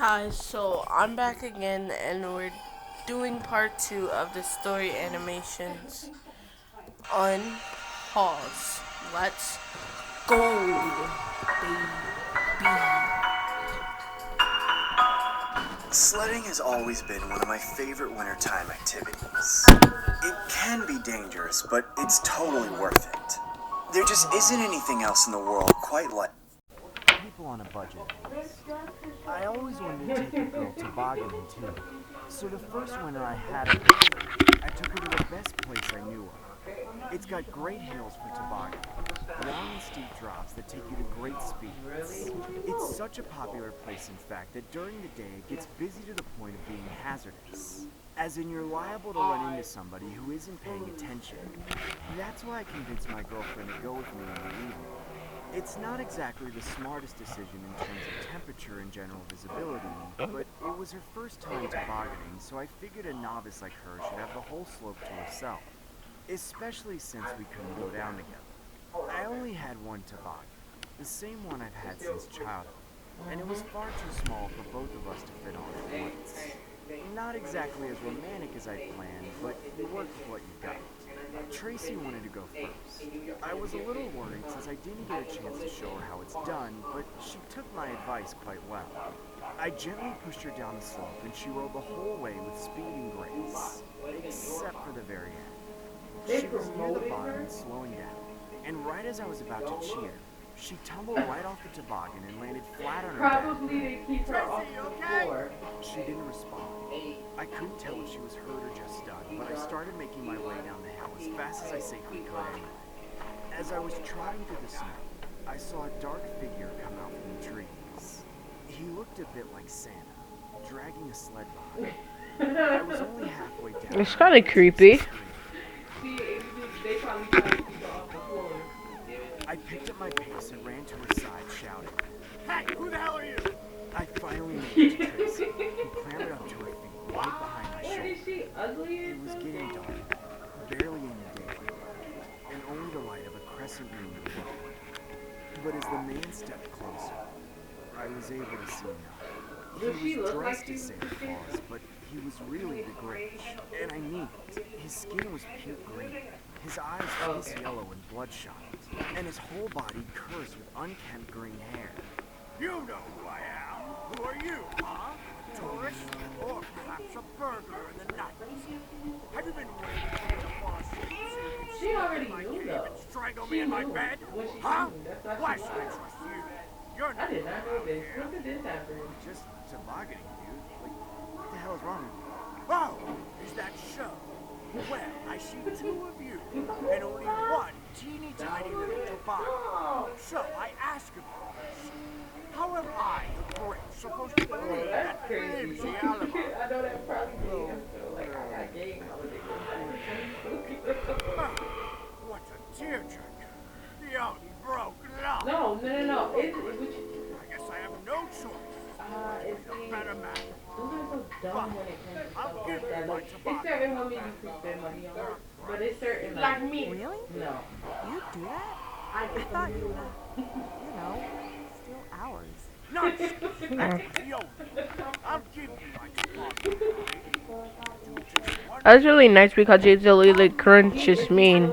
Hi, so I'm back again, and we're doing part two of the story animations on Halls. Let's go, baby. Sledding has always been one of my favorite wintertime activities. It can be dangerous, but it's totally worth it. There just isn't anything else in the world quite like people on a budget. I always wanted to take a girl tobogganing too. So the first winter I had her, I took her to the best place I knew of. It's got great hills for tobogganing, long and steep drops that take you to great speeds. It's such a popular place, in fact, that during the day it gets busy to the point of being hazardous. As in, you're liable to run into somebody who isn't paying attention. That's why I convinced my girlfriend to go with me in the evening. It's not exactly the smartest decision in terms of temperature and general visibility, but it was her first time tobogganing, so I figured a novice like her should have the whole slope to herself, especially since we couldn't go down together. I only had one toboggan, the same one I've had since childhood, and it was far too small for both of us to fit on at once. Not exactly as romantic as I planned, but you work with what you've got. Tracy wanted to go first. I was a little worried since I didn't get a chance to show her how it's done, but she took my advice quite well. I gently pushed her down the slope and she rode the whole way with speed and grace, except for the very end. She was near the bottom and slowing down, and right as I was about to cheer, she tumbled right off the toboggan and landed flat on her back. Probably to keep her off the floor. She didn't respond. I couldn't tell if she was hurt or just stunned, but I started making my way down the hill as fast as I safely could anyway. As I was trotting through the snow, I saw a dark figure come out from the trees. He looked a bit like Santa, dragging a sled behind him. I was only halfway down. It's kind of creepy. See, they probably try to keep her off the floor. I picked up my pace and ran to her side, shouting, "Hey, who the hell are you?" I finally made it to Tracy, who clambered up to her feet and hid behind my shoulder. Is she ugly? It was getting dark, barely any daylight, and only the light of a crescent moon in the road. But as the man stepped closer, I was able to see enough. Does she He was look dressed like as Santa Claus, but he was really the Grinch. And I mean it. His skin was puke green, his eyes face yellow and bloodshot, and his whole body cursed with unkempt green hair. You know who I am. Who are you, huh? A tourist? Or perhaps a burglar in the night? Have you been waiting for me to fall asleep so you can She already my knew cave though. and strangle She me in my knew bed? what she Huh? knew. That's why Why she should I lied. trust you? You're I did not know this. Look at this happen. just tobogganing, dude. Like, what the hell is wrong with you? Oh, is that so? Well, I see two of you, and only one teeny tiny little toboggan. So I ask of you, how am I, the Grinch, supposed to believe That's that crazy. flimsy alibi? I know that probably made him feel like I got game holiday. What a tearjerker. The old broke love. No. It's I guess I have no choice. it's A better man. those are so dumb when it comes to stuff I'll like give that. you my Like, it's toboggan. certain homies you could spend money on, but it's certain Like me. Really? No. You do that? I I thought you were, steal ours. Nonsense. Yo, I'll give you my toboggan. Do just one That's really nice because it's a little crunch is mean. My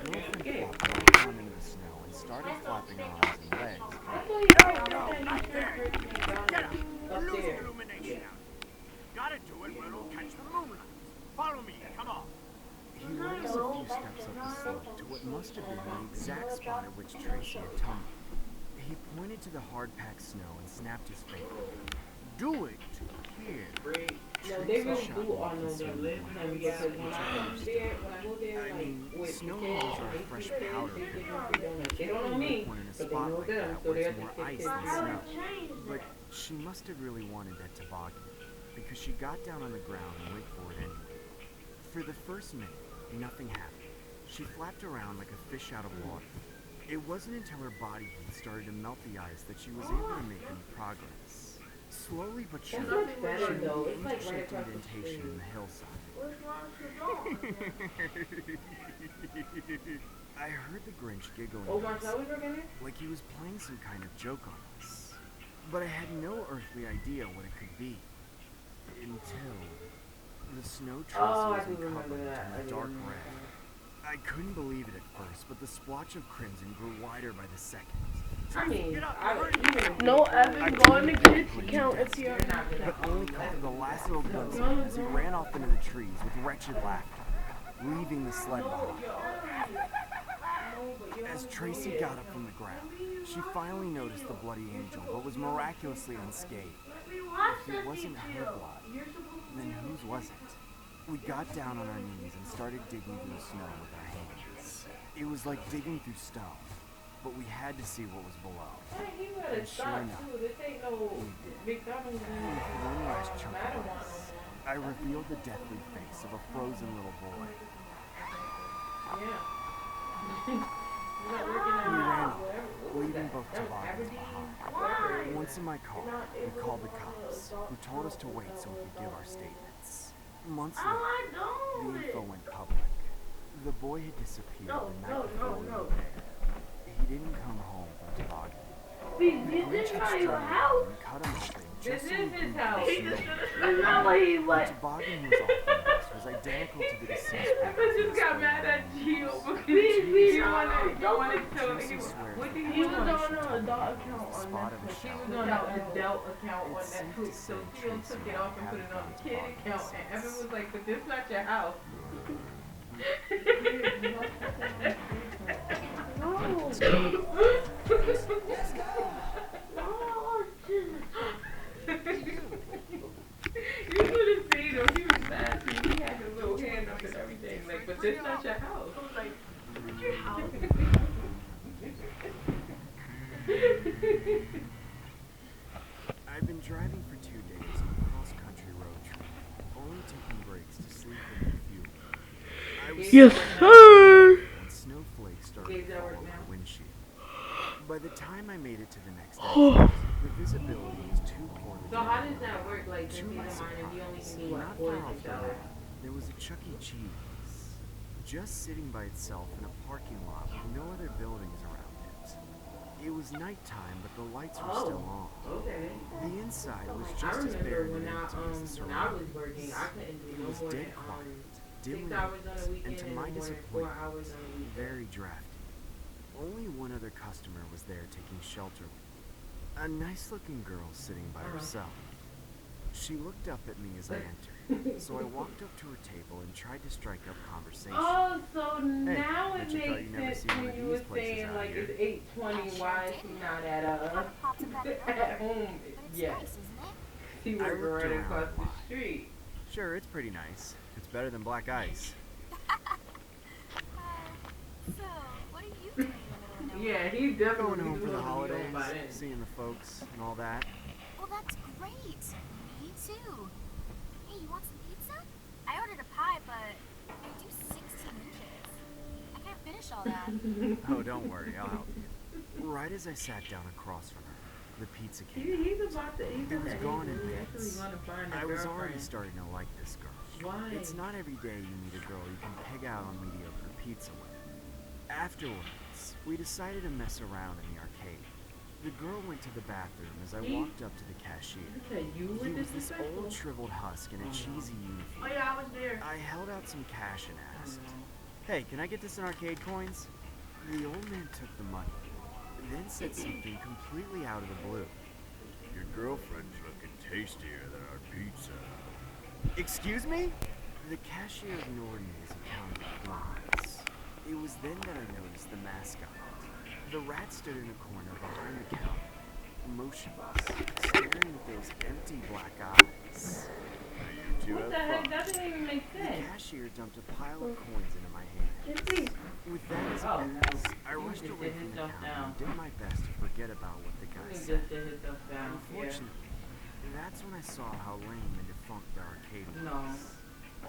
girlfriend flopped down into the snow and started flapping her arms and legs. Get up! We're losing illumination out here. Gotta do it where it'll catch the moonlight. Follow me, come on. He led us a few steps up the slope to what must have been the exact spot at which Tracy had tumbled. He pointed to the hard-packed snow and snapped his finger. Do it here. No, they really do all know their lips and because when I moved there, I mean, with snow kids, balls are a they fresh say powder. they don't know me, One in a but they spot know like them, that so where they're it's more the ice kids. than snow. But she must have really wanted that toboggan because she got down on the ground and went for it anyway. For the first minute, nothing happened. She flapped around like a fish out of water. It wasn't until her body heat started to melt the ice that she was able to make any progress. Slowly but That's surely, much better showed though. the It's like ancient right shaped across the indentation in street. the hillside. What's wrong with your dog? I heard the Grinch giggling Oh, Marcel was working there? like he was playing some kind of joke on us. But I had no earthly idea what it could be. Until the snow trace Oh, I was do remember uncovering that. into I a do dark remember red. I couldn't believe it at first, but the splotch of crimson grew wider by the second. I mean, No, Evan, go on the kids account if you're But only caught the last little glimpse of him as he ran off into the trees with wretched laughter, leaving the sled behind. As Tracy got up from the ground, she finally noticed the bloody angel, but was miraculously unscathed. If it wasn't her blood, then whose was it? We got down on our knees and started digging through the snow with our hands. It was like digging through stone, but we had to see what was below. And sure enough, one last chunk of ice, I revealed the deathly face of a frozen little boy. We ran off, leaving both toboggans behind. Once in my car, we called the cops, who told us to wait so we could give our statements. Months later, the info went public. The boy had disappeared the night before we were there. He didn't come home from toboggan. This is not your house. And cut him open This just so is we his could house. see him. That's not what he The was. toboggan was off the nest was identical to the deceased I boy. just got mad at Gio because he wanted to tell Tracy me. swears What the did He was picture on she an took adult was account the on spot of a Netflix. He shell. was on the adult account on It's safe Netflix, to so say Gio Tracy took it off and put it on the kid haven't account, been and Evan since. was like, "But this not your house." You should have seen him. He was laughing. He had his little hand up and everything. Like, but this not your house. I was like, "What's your house?" I've been driving for 2 days on a cross-country road trip, only taking breaks to sleep and refuel. I was Yes, sir. and snowflakes started Gauge to that fall work over now? the windshield. By the time I made it to the next exit, the visibility was too poorly. So how does that work? Like, To since he's my a minor, he only surprise, can do not what, far 40 off the shower? road, there was a Chuck E. Cheese, just sitting by itself in a parking lot with no other buildings around it. It was nighttime, but the lights were still on. Okay. The inside was I just as remember barren when and I empty as the when I was surroundings. working, I couldn't do It no was more dead than quiet, 6 dimly hours on a lit, weekend and to and my no more than 4 disappointment, hours on a weekend. very drafty. Only one other customer was there taking shelter. A nice-looking girl sitting by herself. She looked up at me as I entered, so I walked up to her table and tried to strike up conversation. Oh, so now bet it you thought makes you never sense seen one when of you these were places saying out like here. it's 8:20. Why is he not at at home? Yes, he I working looked right around across the wide. street. Sure, it's pretty nice. It's better than black ice. So, what are you doing in the middle of nowhere? Yeah, he definitely Going home for the was holidays, by then. seeing the folks and all that. Well, that's great. Me too. Hey, you want some pizza? I ordered a pie, but I do 16 inches. I can't finish all that. Oh, don't worry, I'll help you. Right as I sat down across from her, the pizza came. He's about to. He's It was gone in he's minutes. actually gonna find a I was already girlfriend. starting to like this girl. Why? It's not every day you meet a girl you can peg out on mediocre pizza with. Afterwards, we decided to mess around in the arcade. The girl went to the bathroom as I walked up to the cashier. Okay, you were He was this disrespectful. old shriveled husk in a cheesy uniform. Oh yeah, I was there. I held out some cash and asked, "Hey, can I get this in arcade coins?" The old man took the money, then said something completely out of the blue. "Your girlfriend's looking tastier than our pizza." Excuse me? The cashier ignored me as he counted the coins. It was then that I noticed the mascot. The rat stood in a corner behind the counter, motionless, staring with those empty black eyes. You two What have the heck? fun. That didn't even make The sense. cashier dumped a pile of coins into my hand. With that as a Oh, base, I he rushed just away did from the himself counter down. and did my best to forget about what the guy He said. just did himself down. Unfortunately, that's when I saw how lame and defunct the arcade was. No.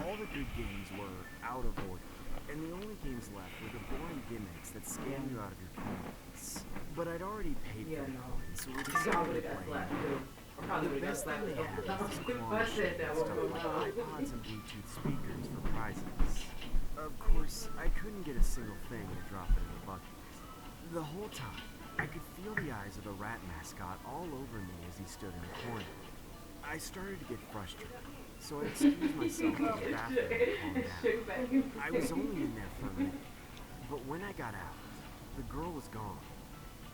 All the good games were out of order, and the only games left were the boring gimmicks that scam you out of your coins. But I'd already paid Yeah, for the no. coins, so we Y'all decided would've to got play. slapped too. Probably The would have best got thing they had was this If claw I said machine that and was stuff my like mom. iPods and Bluetooth speakers for prizes. Of course, I couldn't get a single thing to drop it in the bucket. The whole time, I could feel the eyes of the rat mascot all over me as he stood in the corner. I started to get frustrated, so I excused myself to the bathroom to calm down. I was only in there for a minute, but when I got out, the girl was gone.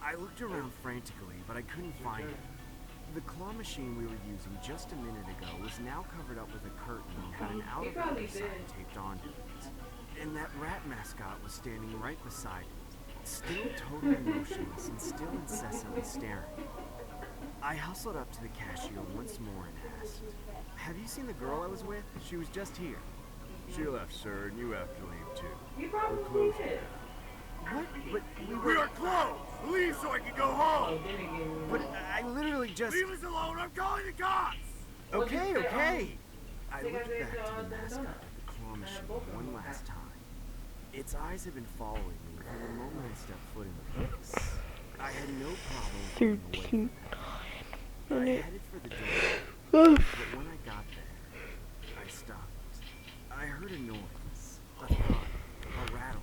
I looked around frantically, but I couldn't find her. The claw machine we were using just a minute ago was now covered up with a curtain and had an out-of-order sign taped onto it. And that rat mascot was standing right beside it, still totally motionless and still incessantly staring. I hustled up to the cashier once more and asked, "Have you seen the girl I was with? She was just here." She left, sir, and you have to leave too. You We're probably closed. did. What? But We are closed! Leave so I can go home! Oh, then again. But I literally just... Leave us alone! I'm calling the cops! Okay, okay. I think I looked said back to the Dunkin' mascot Donuts. of the claw machine both of one them. last time. Its eyes had been following me from the moment I stepped foot in the place. I had no problem getting away from it. I headed for the door, but when I got there, I stopped. I heard a noise, a thud, a rattle,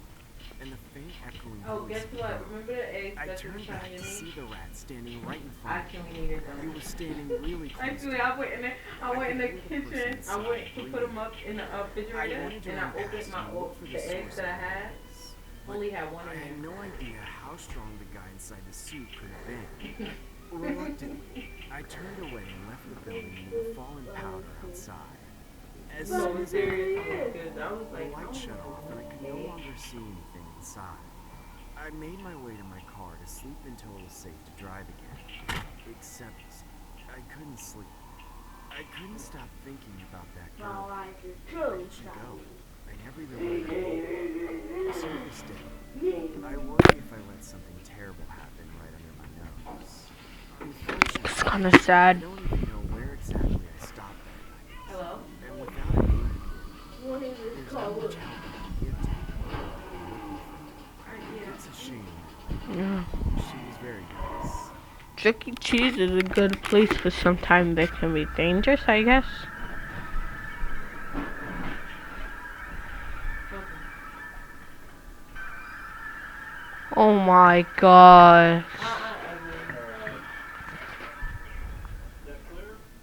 and the faint echoing Oh, voice guess of a what? girl. Remember the eggs I that you were turned trying back to to give see me? the rat standing right in front I of me. actually needed them. It was standing really close Actually, to I me. went in the, kitchen. I went to put them up in the refrigerator, wanted to and I run opened past and look for the the eggs source that I of the had. noise, Only had one I in had there. no idea how strong the guy inside the suit could have been. Reluctantly, I turned away and left the building into the fallen powder outside. As No, soon as I serious, left, because I was the like, light oh shut my off and I could no God. longer see anything inside. I made my way to my car to sleep until it was safe to drive again. Except, I couldn't sleep. I couldn't stop thinking about that girl. Where did she go? I never even let her go. So to this day, I worry if I let something terrible happen right under my nose. Unfortunately, It's kind of I sad. don't even know where exactly I stopped that night. Hello? And without an indicator, there's not much help I can give to anyone looking for me. It's a shame. Yeah. She was very nice. Chuck E. Cheese is a good place, but sometimes it can be dangerous, I guess. Oh my god.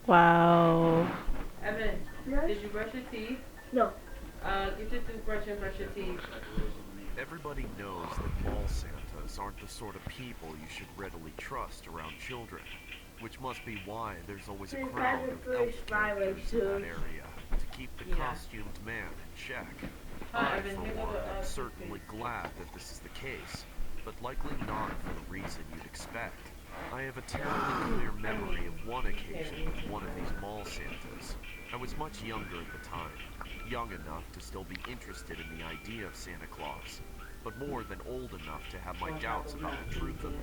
Wow. Evan, did you brush your teeth? No. Get your toothbrush and brush your teeth. Everybody knows that mall Santas aren't the sort of people you should readily trust around children, which must be why there's always a crowd of elf characters in that area to keep the costumed man in check. I, Evan, for here go one, the, am certainly glad that this is the case, but likely not for the reason you'd expect. I have a terribly clear memory of one occasion with one of these mall Santas. I was much younger at the time, young enough to still be interested in the idea of Santa Claus, but more than old enough to have my doubts about the truth of it.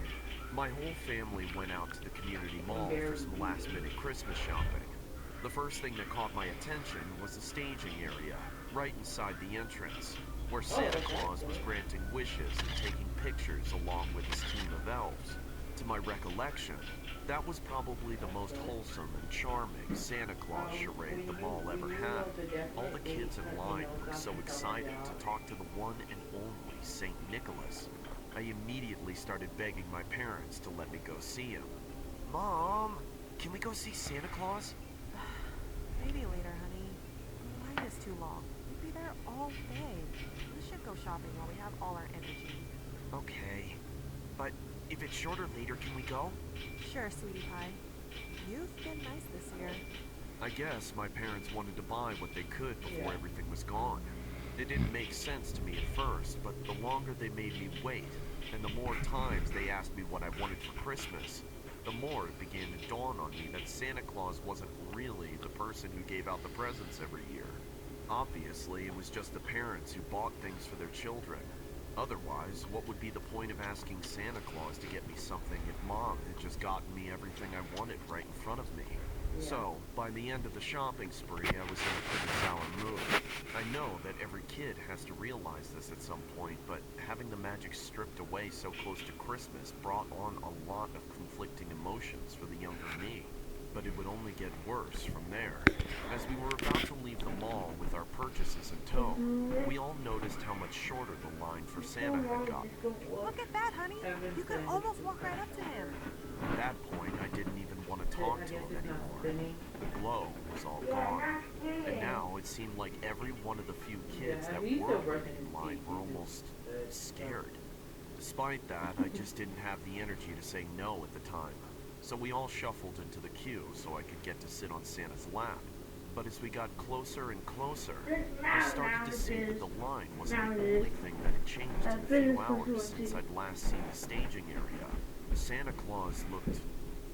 My whole family went out to the community mall for some last-minute Christmas shopping. The first thing that caught my attention was the staging area, right inside the entrance, where Santa Claus was granting wishes and taking pictures along with his team of elves. To my recollection, that was probably the most wholesome and charming Santa Claus charade the mall ever had. All the kids in line looked so excited to talk to the one and only St. Nicholas. I immediately started begging my parents to let me go see him. Mom, can we go see Santa Claus? Maybe later, honey. The line is too long. We'd be there all day. We should go shopping while we have all our energy. Okay, but if it's shorter later, can we go? Sure, sweetie pie. You've been nice this year. I guess my parents wanted to buy what they could before everything was gone. It didn't make sense to me at first, but the longer they made me wait, and the more times they asked me what I wanted for Christmas, the more it began to dawn on me that Santa Claus wasn't really the person who gave out the presents every year. Obviously, it was just the parents who bought things for their children. Otherwise, what would be the point of asking Santa Claus to get me something if Mom had just gotten me everything I wanted right in front of me? So, by the end of the shopping spree, I was in a pretty sour mood. I know that every kid has to realize this at some point, but having the magic stripped away so close to Christmas brought on a lot of conflicting emotions for the younger me. but it would only get worse from there. As we were about to leave the mall with our purchases in tow, we all noticed how much shorter the line for Santa had gotten. Look at that, honey. You could almost walk right up to him. At that point, I didn't even want to talk to him anymore. The glow was all gone. And now it seemed like every one of the few kids that were waiting in line were almost scared. Despite that, I just didn't have the energy to say no at the time. So we all shuffled into the queue so I could get to sit on Santa's lap. But as we got closer and closer, I started to see that the line wasn't the only thing that had changed in a few hours since I'd last seen the staging area. Santa Claus looked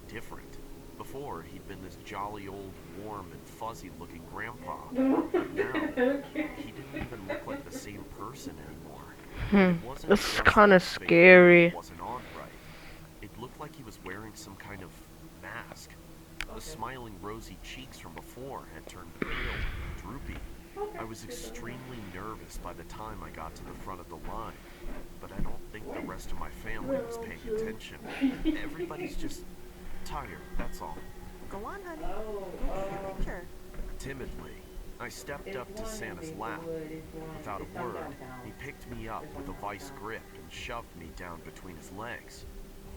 different. Before, he'd been this jolly old, warm and fuzzy-looking grandpa. But now, he didn't even look like the same person anymore. It wasn't It's just kind of that his face scary. wasn't on right. It looked like he was wearing some kind of mask. The smiling rosy cheeks from before had turned pale and droopy. I was extremely nervous by the time I got to the front of the line, but I don't think the rest of my family was paying attention. Everybody's just tired, that's all. Go on, honey. We'll take your picture. Timidly, I stepped up to Santa's lap. Without a word, he picked me up with a vice grip and shoved me down between his legs.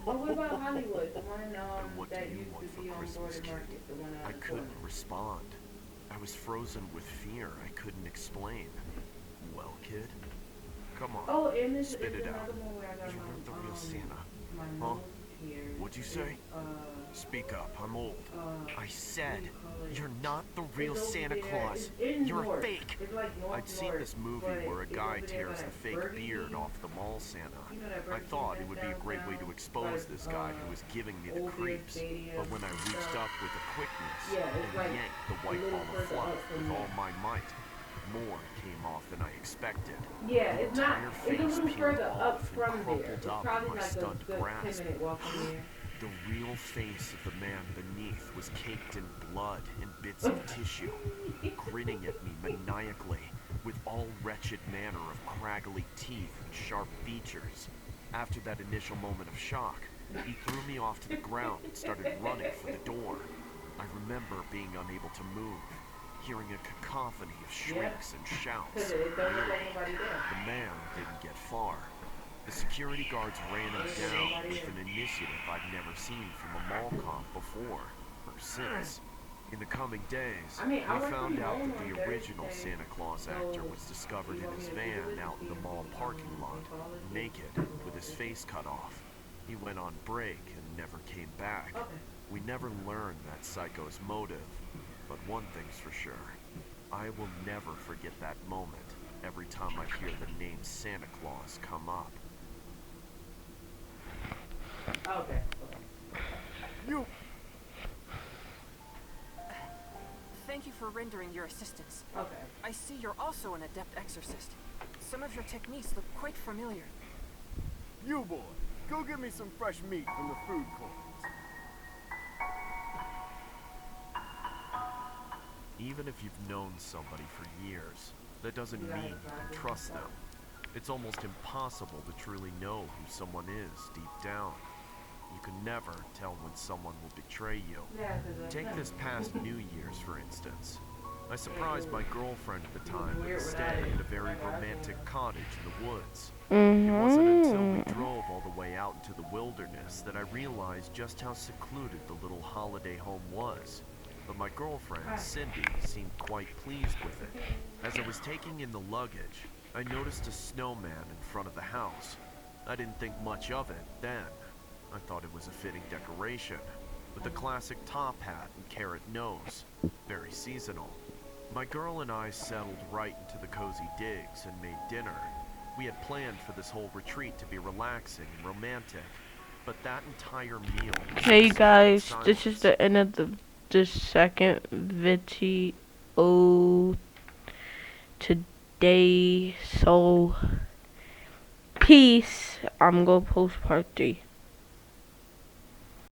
What about Hollywood? The one And what do that you used want to for be on Christmas, Border kid? Market, the one I couldn't respond. I was frozen with fear I couldn't explain. Well, kid, come on, Oh, and this spit is it out. another one where I got You weren't the real Santa. my Huh? nose here. What'd you say? Speak up, I'm old. I said, what do you call it? you're not the real It's over Santa there. Claus. It's in You're a North. fake. It's like North I'd seen North, this movie but where a it's guy over there tears by the fake Burger beard King. off the mall Santa. You know that I Burger thought King it would be a great way to downtown? expose Like, this guy who was giving me the Old Beer creeps. Stadium But when I and reached stuff. up with a quickness Yeah, it's and like yanked the a white little ball of further fluff up from with all there. my might, more came off than I expected. Yeah, The it's not. entire It's a face little peeled further up off from and there. crumpled It's up in probably my like a stunned good grasp. 10-minute walk from there. The real face of the man beneath was caked in blood and bits of tissue, grinning at me maniacally with all wretched manner of craggly teeth and sharp features. After that initial moment of shock, he threw me off to the ground and started running for the door. I remember being unable to move, hearing a cacophony of shrieks and shouts. Because it don't look like Really, nobody there. the man didn't get far. The security guards ran him down with an initiative I'd never seen from a mall cop before or since. In the coming days, I mean, I we work found from out home that the on original Thursday, Santa Claus so actor was discovered you in want his me to do van it? out in the mall parking lot, naked, with his face cut off. He went on break and never came back. Okay. We never learned that psycho's motive, but one thing's for sure. I will never forget that moment every time I hear the name Santa Claus come up. Okay. You! Thank you for rendering your assistance. Okay. I see you're also an adept exorcist. Some of your techniques look quite familiar. You boy! Go get me some fresh meat from the food court. Even if you've known somebody for years, that doesn't mean you can trust them. It's almost impossible to truly know who someone is deep down. You can never tell when someone will betray you. Yeah, 'cause Take this past New Year's, for instance. I surprised my girlfriend at the time with a stay at a very romantic cottage in the woods. It wasn't until we drove all the way out into the wilderness that I realized just how secluded the little holiday home was. But my girlfriend, Cindy, seemed quite pleased with it. As I was taking in the luggage, I noticed a snowman in front of the house. I didn't think much of it then. I thought it was a fitting decoration, with the classic top hat and carrot nose. Very seasonal. My girl and I settled right into the cozy digs and made dinner. We had planned for this whole retreat to be relaxing and romantic, but that entire meal was Hey consumed in guys, this is silence. the end of the second video today. So peace. I'm gonna post part 3.